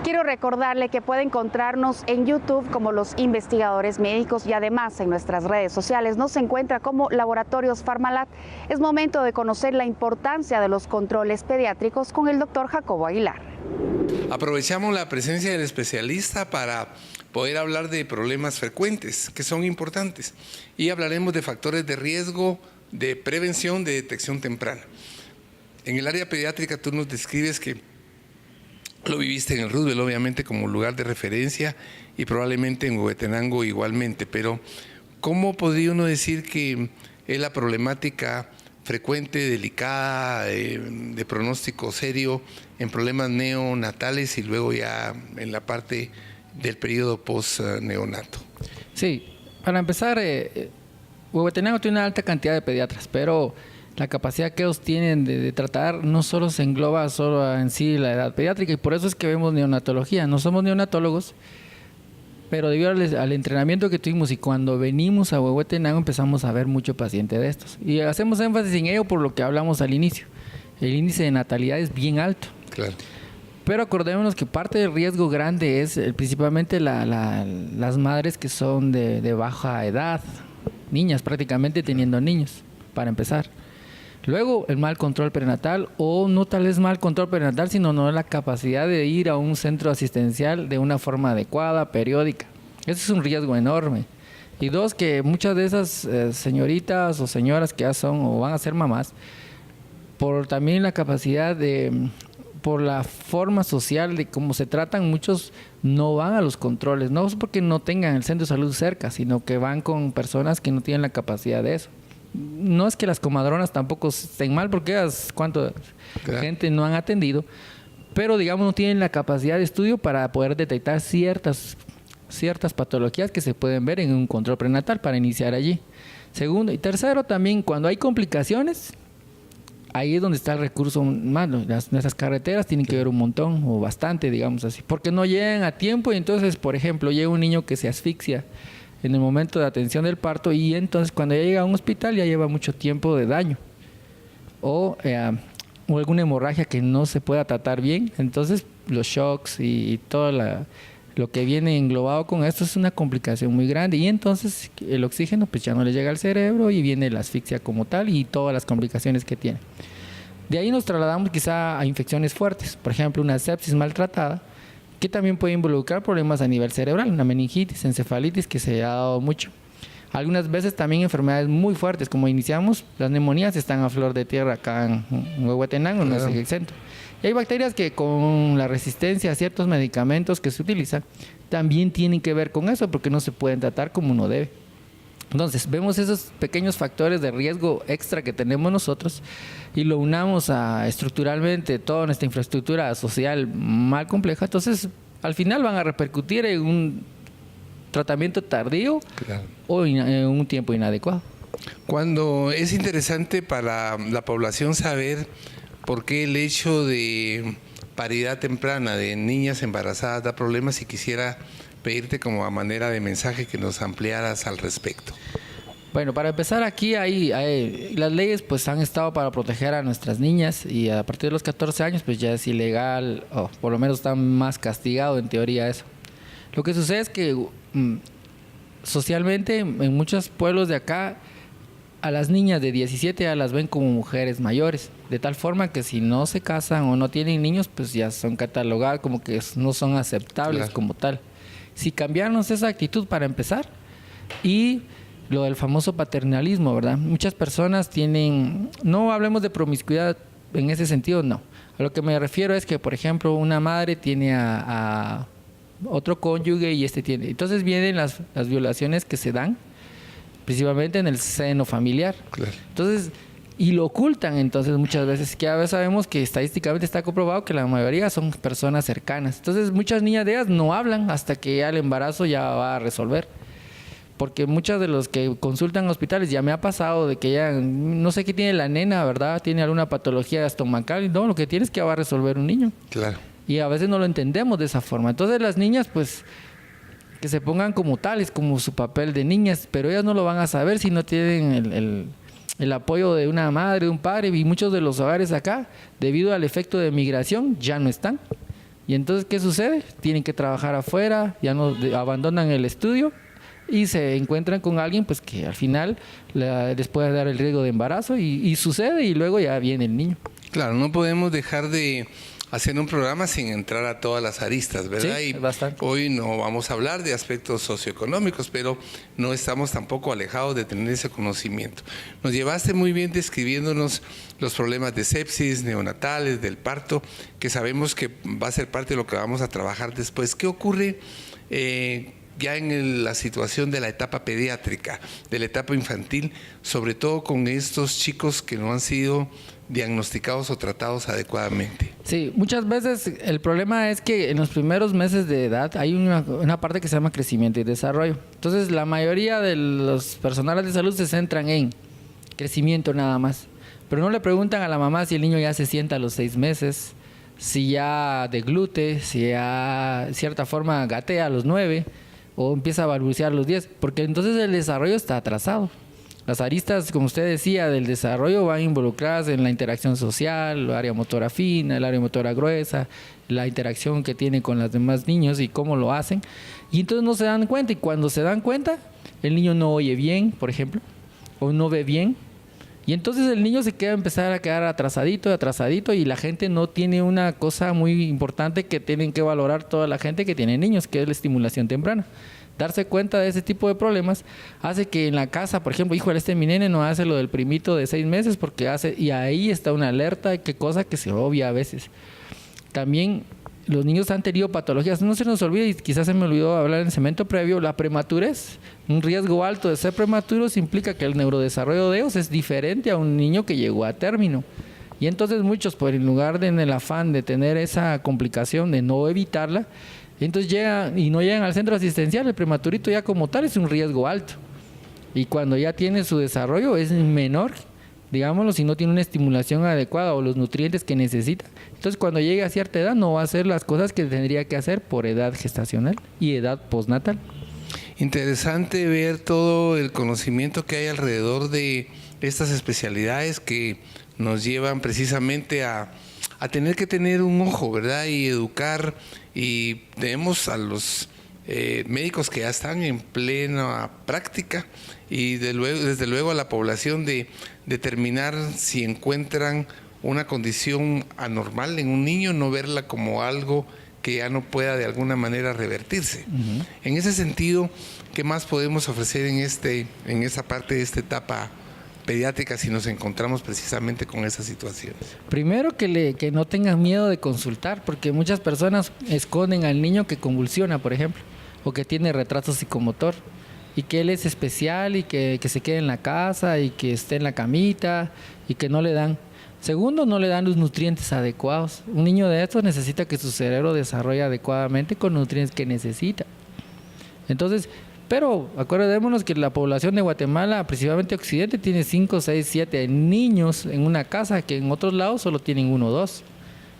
Quiero recordarle que puede encontrarnos en YouTube como Los Investigadores Médicos y además en nuestras redes sociales nos encuentra como Laboratorios Farmalat. Es momento de conocer la importancia de los controles pediátricos con el doctor Jacobo Aguilar. Aprovechamos la presencia del especialista para poder hablar de problemas frecuentes que son importantes y hablaremos de factores de riesgo, de prevención, de detección temprana. En el área pediátrica tú nos describes que lo viviste en el Roosevelt, obviamente, como lugar de referencia y probablemente en Huehuetenango igualmente, pero ¿cómo podría uno decir que es la problemática frecuente, delicada, de pronóstico serio en problemas neonatales y luego ya en la parte del periodo post-neonato? Sí, para empezar, Huehuetenango tiene una alta cantidad de pediatras, pero la capacidad que ellos tienen de tratar no solo se engloba solo en sí la edad pediátrica, y por eso es que vemos neonatología. No somos neonatólogos, pero debido al entrenamiento que tuvimos y cuando venimos a Huehuetenango empezamos a ver mucho paciente de estos. Y hacemos énfasis en ello por lo que hablamos al inicio. El índice de natalidad es bien alto. Claro. Pero acordémonos que parte del riesgo grande es principalmente las madres que son de baja edad, niñas prácticamente teniendo niños, para empezar. Luego, el mal control perinatal, o no tal vez mal control perinatal, sino no la capacidad de ir a un centro asistencial de una forma adecuada, periódica. Eso es un riesgo enorme. Y dos, que muchas de esas señoritas o señoras que ya son o van a ser mamás, por también la capacidad por la forma social de cómo se tratan, muchos no van a los controles. No es porque no tengan el centro de salud cerca, sino que van con personas que no tienen la capacidad de eso. No es que las comadronas tampoco estén mal, porque cuánta gente no han atendido, pero digamos no tienen la capacidad de estudio para poder detectar ciertas patologías que se pueden ver en un control prenatal para iniciar allí. Segundo y tercero, también cuando hay complicaciones, ahí es donde está el recurso humano. Nuestras carreteras tienen que ver un montón o bastante, digamos así, porque no llegan a tiempo y entonces, por ejemplo, llega un niño que se asfixia en el momento de atención del parto y entonces cuando ya llega a un hospital ya lleva mucho tiempo de daño o alguna hemorragia que no se pueda tratar bien. Entonces los shocks y todo lo que viene englobado con esto es una complicación muy grande y entonces el oxígeno pues ya no le llega al cerebro y viene la asfixia como tal y todas las complicaciones que tiene. De ahí nos trasladamos quizá a infecciones fuertes, por ejemplo una sepsis maltratada, que también puede involucrar problemas a nivel cerebral, una meningitis, encefalitis que se ha dado mucho. Algunas veces también enfermedades muy fuertes, como iniciamos, las neumonías están a flor de tierra acá en Huehuetenango, no es exento. Y hay bacterias que con la resistencia a ciertos medicamentos que se utilizan, también tienen que ver con eso, porque no se pueden tratar como uno debe. Entonces, vemos esos pequeños factores de riesgo extra que tenemos nosotros y lo unamos a estructuralmente toda nuestra infraestructura social mal compleja, entonces al final van a repercutir en un tratamiento tardío o en un tiempo inadecuado. Cuando es interesante para la población saber por qué el hecho de paridad temprana de niñas embarazadas da problemas, y quisiera pedirte como a manera de mensaje que nos ampliaras al respecto. Bueno, para empezar aquí las leyes pues han estado para proteger a nuestras niñas y a partir de los 14 años pues ya es ilegal o por lo menos está más castigado en teoría eso. Lo que sucede es que socialmente en muchos pueblos de acá a las niñas de 17 ya las ven como mujeres mayores, de tal forma que si no se casan o no tienen niños pues ya son catalogadas como que no son aceptables como tal. Si cambiarnos esa actitud para empezar y lo del famoso paternalismo, ¿verdad? Muchas personas tienen, no hablemos de promiscuidad en ese sentido, no. A lo que me refiero es que, por ejemplo, una madre tiene a otro cónyuge y tiene. Entonces vienen las violaciones que se dan, principalmente en el seno familiar. Claro. Entonces, y lo ocultan entonces muchas veces, que a veces sabemos que estadísticamente está comprobado que la mayoría son personas cercanas. Entonces muchas niñas de ellas no hablan hasta que ya el embarazo ya va a resolver. Porque muchas de los que consultan hospitales, ya me ha pasado de que ya no sé qué tiene la nena, ¿verdad? Tiene alguna patología estomacal y no, lo que tiene es que ya va a resolver un niño. Claro. Y a veces no lo entendemos de esa forma. Entonces las niñas pues que se pongan como tales, como su papel de niñas, pero ellas no lo van a saber si no tienen el apoyo de una madre, de un padre, y muchos de los hogares acá, debido al efecto de migración, ya no están. Y entonces, ¿qué sucede? Tienen que trabajar afuera, ya no abandonan el estudio y se encuentran con alguien pues que al final les puede dar el riesgo de embarazo y sucede, y luego ya viene el niño. Claro, no podemos dejar de hacer un programa sin entrar a todas las aristas, ¿verdad? Sí, y bastante. Hoy no vamos a hablar de aspectos socioeconómicos, pero no estamos tampoco alejados de tener ese conocimiento. Nos llevaste muy bien describiéndonos los problemas de sepsis, neonatales, del parto, que sabemos que va a ser parte de lo que vamos a trabajar después. ¿Qué ocurre ya en la situación de la etapa pediátrica, de la etapa infantil, sobre todo con estos chicos que no han sido diagnosticados o tratados adecuadamente? Sí, muchas veces el problema es que en los primeros meses de edad hay una parte que se llama crecimiento y desarrollo. Entonces, la mayoría de los personales de salud se centran en crecimiento nada más, pero no le preguntan a la mamá si el niño ya se sienta a los 6 meses, si ya deglute, si ya de cierta forma gatea a los 9 o empieza a balbucear a los 10, porque entonces el desarrollo está atrasado. Las aristas, como usted decía, del desarrollo van involucradas en la interacción social, el área motora fina, el área motora gruesa, la interacción que tiene con los demás niños y cómo lo hacen. Y entonces no se dan cuenta, y cuando se dan cuenta, el niño no oye bien, por ejemplo, o no ve bien. Y entonces el niño se empezar a quedar atrasadito, y la gente no tiene una cosa muy importante que tienen que valorar toda la gente que tiene niños, que es la estimulación temprana. Darse cuenta de ese tipo de problemas hace que en la casa, por ejemplo, híjole, mi nene no hace lo del primito de 6 meses porque hace, y ahí está una alerta, qué cosa que se obvia a veces. También los niños han tenido patologías, no se nos olvide, y quizás se me olvidó hablar en el segmento previo, la prematurez. Un riesgo alto de ser prematuros implica que el neurodesarrollo de ellos es diferente a un niño que llegó a término. Y entonces muchos, por en lugar de en el afán de tener esa complicación, de no evitarla, entonces llegan y no llegan al centro asistencial. El prematurito ya como tal es un riesgo alto. Y cuando ya tiene su desarrollo es menor, digámoslo, si no tiene una estimulación adecuada o los nutrientes que necesita. Entonces cuando llegue a cierta edad no va a hacer las cosas que tendría que hacer por edad gestacional y edad postnatal. Interesante ver todo el conocimiento que hay alrededor de estas especialidades que nos llevan precisamente a tener que tener un ojo, ¿verdad? Y educar, y tenemos a los médicos que ya están en plena práctica, y desde luego a la población de determinar si encuentran una condición anormal en un niño, no verla como algo que ya no pueda de alguna manera revertirse. Uh-huh. En ese sentido, ¿qué más podemos ofrecer en esa parte de esta etapa pediátrica si nos encontramos precisamente con esas situaciones? Primero que no tengan miedo de consultar, porque muchas personas esconden al niño que convulsiona, por ejemplo, o que tiene retraso psicomotor, y que él es especial, y que se quede en la casa, y que esté en la camita, y que no le dan. Segundo, no le dan los nutrientes adecuados. Un niño de estos necesita que su cerebro desarrolle adecuadamente con nutrientes que necesita. Entonces, pero acordémonos que la población de Guatemala, principalmente Occidente, tiene 5, 6, 7 niños en una casa, que en otros lados solo tienen 1 o 2.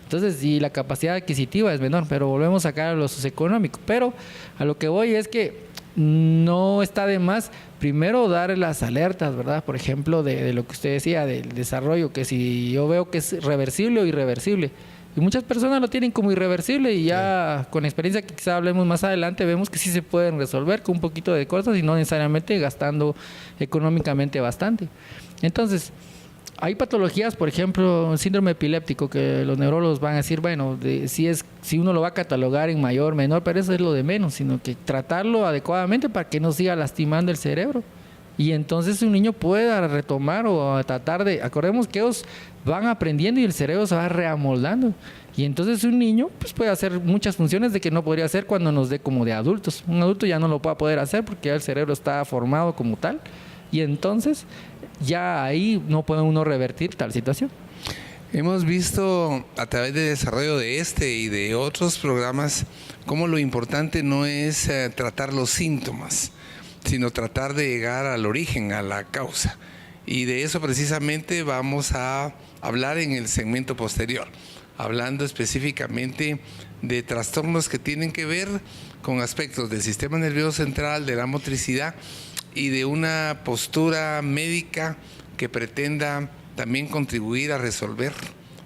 Entonces, y la capacidad adquisitiva es menor, pero volvemos a sacar a lo socioeconómico. Pero a lo que voy es que no está de más primero dar las alertas, ¿verdad? Por ejemplo, de lo que usted decía, del desarrollo, que si yo veo que es reversible o irreversible. Y muchas personas lo tienen como irreversible, y ya sí, con experiencia que quizá hablemos más adelante, vemos que sí se pueden resolver con un poquito de cosas y no necesariamente gastando económicamente bastante. Entonces, hay patologías, por ejemplo, el síndrome epiléptico, que los neurólogos van a decir, bueno, si uno lo va a catalogar en mayor, menor, pero eso es lo de menos, sino que tratarlo adecuadamente para que no siga lastimando el cerebro. Y entonces un niño pueda retomar o tratar de... Acordemos que ellos van aprendiendo y el cerebro se va reamoldando. Y entonces un niño pues, puede hacer muchas funciones de que no podría hacer cuando nos dé como de adultos. Un adulto ya no lo va a poder hacer porque ya el cerebro está formado como tal. Y entonces ya ahí no puede uno revertir tal situación. Hemos visto a través del desarrollo de este y de otros programas cómo lo importante no es tratar los síntomas, sino tratar de llegar al origen, a la causa. Y de eso precisamente vamos a hablar en el segmento posterior, hablando específicamente de trastornos que tienen que ver con aspectos del sistema nervioso central, de la motricidad y de una postura médica que pretenda también contribuir a resolver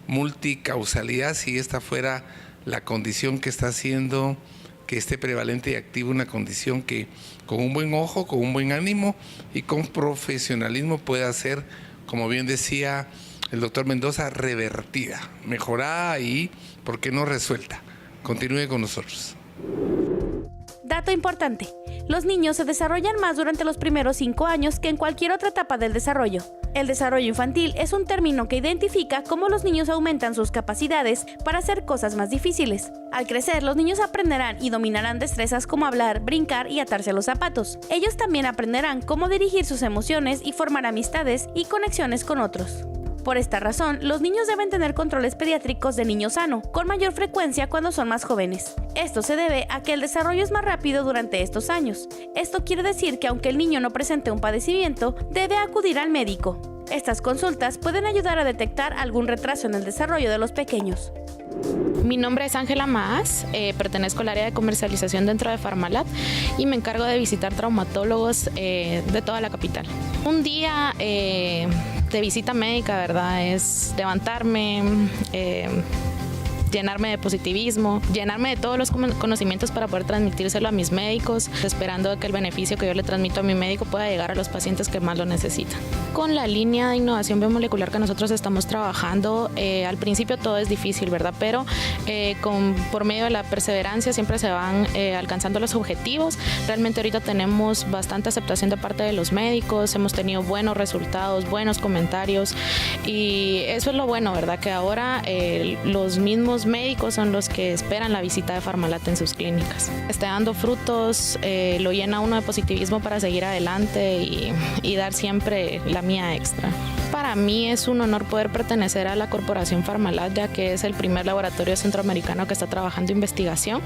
multicausalidad, si esta fuera la condición que está haciendo que esté prevalente y activa una condición que con un buen ojo, con un buen ánimo y con profesionalismo pueda ser, como bien decía el doctor Mendoza, revertida, mejorada y, ¿por qué no resuelta? Continúe con nosotros. Dato importante, los niños se desarrollan más durante los primeros 5 años que en cualquier otra etapa del desarrollo. El desarrollo infantil es un término que identifica cómo los niños aumentan sus capacidades para hacer cosas más difíciles. Al crecer, los niños aprenderán y dominarán destrezas como hablar, brincar y atarse a los zapatos. Ellos también aprenderán cómo dirigir sus emociones y formar amistades y conexiones con otros. Por esta razón, los niños deben tener controles pediátricos de niño sano, con mayor frecuencia cuando son más jóvenes. Esto se debe a que el desarrollo es más rápido durante estos años. Esto quiere decir que aunque el niño no presente un padecimiento, debe acudir al médico. Estas consultas pueden ayudar a detectar algún retraso en el desarrollo de los pequeños. Mi nombre es Ángela Maas, pertenezco al área de comercialización dentro de Farmalat y me encargo de visitar traumatólogos de toda la capital. Un día de visita médica, ¿verdad? Es levantarme, llenarme de positivismo, llenarme de todos los conocimientos para poder transmitírselo a mis médicos, esperando que el beneficio que yo le transmito a mi médico pueda llegar a los pacientes que más lo necesitan. Con la línea de innovación biomolecular que nosotros estamos trabajando, al principio todo es difícil, ¿verdad? Pero por medio de la perseverancia siempre se van alcanzando los objetivos. Realmente ahorita tenemos bastante aceptación de parte de los médicos, hemos tenido buenos resultados, buenos comentarios y eso es lo bueno, ¿verdad? Que ahora los mismos médicos son los que esperan la visita de Farmalat en sus clínicas. Está dando frutos, lo llena uno de positivismo para seguir adelante y dar siempre la mía extra. Para mí es un honor poder pertenecer a la corporación Farmalat, ya que es el primer laboratorio centroamericano que está trabajando investigación.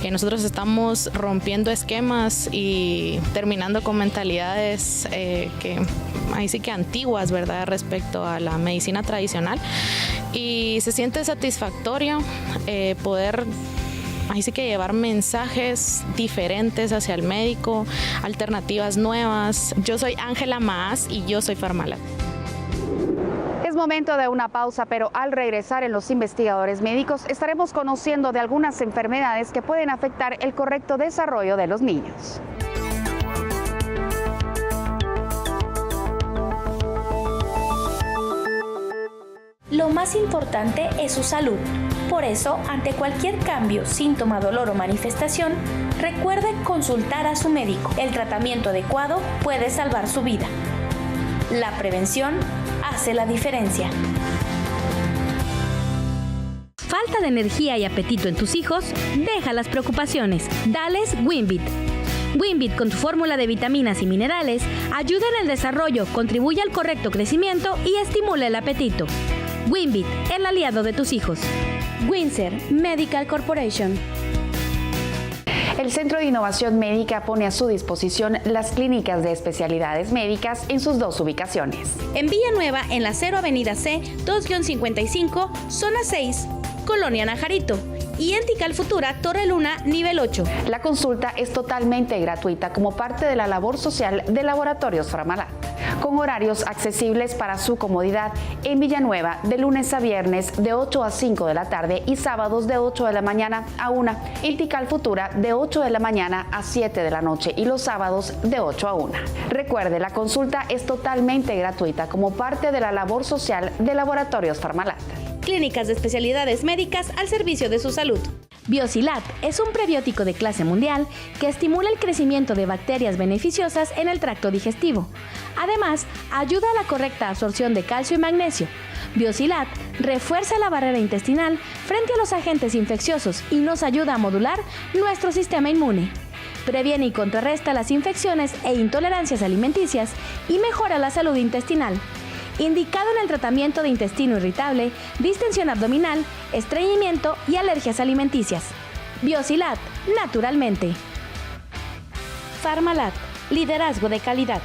Nosotros estamos rompiendo esquemas y terminando con mentalidades que ahí sí que antiguas, ¿verdad?, respecto a la medicina tradicional. Y se siente satisfactorio poder ahí sí que llevar mensajes diferentes hacia el médico, alternativas nuevas. Yo soy Ángela Maas y yo soy Farmalat. Es momento de una pausa, pero al regresar en Los Investigadores Médicos estaremos conociendo de algunas enfermedades que pueden afectar el correcto desarrollo de los niños. Lo más importante es su salud. Por eso, ante cualquier cambio, síntoma, dolor o manifestación, recuerde consultar a su médico. El tratamiento adecuado puede salvar su vida. La prevención hace la diferencia. ¿Falta de energía y apetito en tus hijos? Deja las preocupaciones. Dales Winbit. Winbit, con su fórmula de vitaminas y minerales, ayuda en el desarrollo, contribuye al correcto crecimiento y estimula el apetito. Winbit, el aliado de tus hijos. Windsor Medical Corporation. El Centro de Innovación Médica pone a su disposición las clínicas de especialidades médicas en sus 2 ubicaciones. En Villanueva, en la 0 Avenida C, 2-55, Zona 6, Colonia Najarito. Y en Tikal Futura, Torre Luna, nivel 8. La consulta es totalmente gratuita como parte de la labor social de Laboratorios Farmalat, con horarios accesibles para su comodidad en Villanueva de lunes a viernes de 8 a 5 de la tarde y sábados de 8 de la mañana a 1. En Tikal Futura de 8 de la mañana a 7 de la noche y los sábados de 8 a 1. Recuerde, la consulta es totalmente gratuita como parte de la labor social de Laboratorios Farmalat. Clínicas de especialidades médicas al servicio de su salud. Biosilat es un prebiótico de clase mundial que estimula el crecimiento de bacterias beneficiosas en el tracto digestivo. Además, ayuda a la correcta absorción de calcio y magnesio. Biosilat refuerza la barrera intestinal frente a los agentes infecciosos y nos ayuda a modular nuestro sistema inmune. Previene y contrarresta las infecciones e intolerancias alimenticias y mejora la salud intestinal. Indicado en el tratamiento de intestino irritable, distensión abdominal, estreñimiento y alergias alimenticias. Biosilat, naturalmente. Farmalat, liderazgo de calidad.